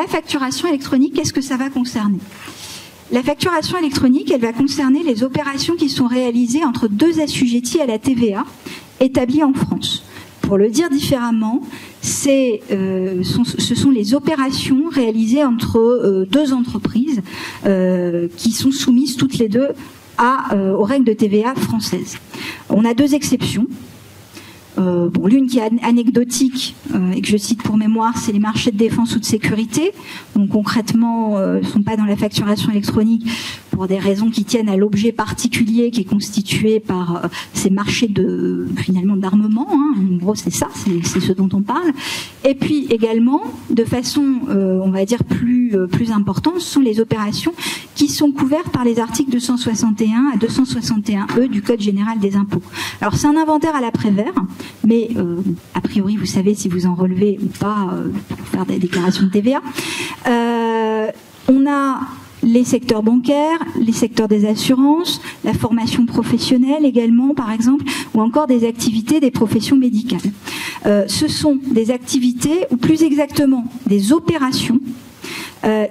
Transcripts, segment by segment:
la facturation électronique, qu'est-ce que ça va concerner? La facturation électronique, elle va concerner les opérations qui sont réalisées entre deux assujettis à la TVA établis en France. Pour le dire différemment, ce sont les opérations réalisées entre deux entreprises qui sont soumises toutes les deux aux règles de TVA françaises. On a deux exceptions. L'une qui est anecdotique et que je cite pour mémoire, c'est les marchés de défense ou de sécurité. Donc concrètement, ne sont pas dans la facturation électronique pour des raisons qui tiennent à l'objet particulier qui est constitué par ces marchés finalement d'armement. En gros, c'est ça, c'est ce dont on parle. Et puis également, de façon, on va dire plus importante, ce sont les opérations qui sont couvertes par les articles 261 à 261E du Code général des impôts. Alors c'est un inventaire à la Prévert, mais a priori, vous savez si vous en relevez ou pas pour faire des déclarations de TVA. On a les secteurs bancaires, les secteurs des assurances, la formation professionnelle également, par exemple, ou encore des activités des professions médicales. Ce sont des activités, ou plus exactement des opérations,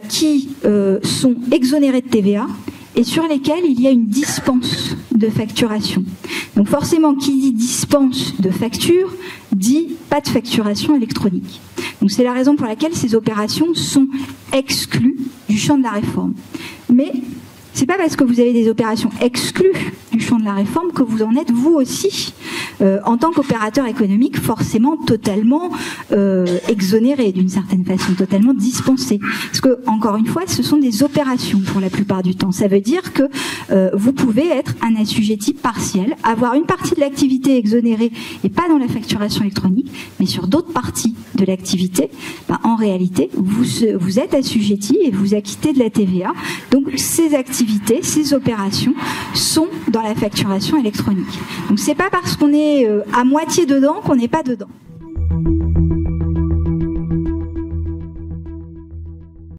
qui sont exonérées de TVA et sur lesquelles il y a une dispense de facturation. Donc forcément, qui dit dispense de facture, dit pas de facturation électronique. Donc c'est la raison pour laquelle ces opérations sont exclues du champ de la réforme. Mais c'est pas parce que vous avez des opérations exclues du champ de la réforme que vous en êtes vous aussi, en tant qu'opérateur économique, forcément totalement exonéré d'une certaine façon, totalement dispensé. Parce que, encore une fois, ce sont des opérations pour la plupart du temps. Ça veut dire que vous pouvez être un assujetti partiel, avoir une partie de l'activité exonérée et pas dans la facturation électronique, mais sur d'autres parties de l'activité, en réalité, vous êtes assujetti et vous acquittez de la TVA. Donc ces activités, ces opérations sont dans la facturation électronique. Donc c'est pas parce qu'on est à moitié dedans qu'on n'est pas dedans.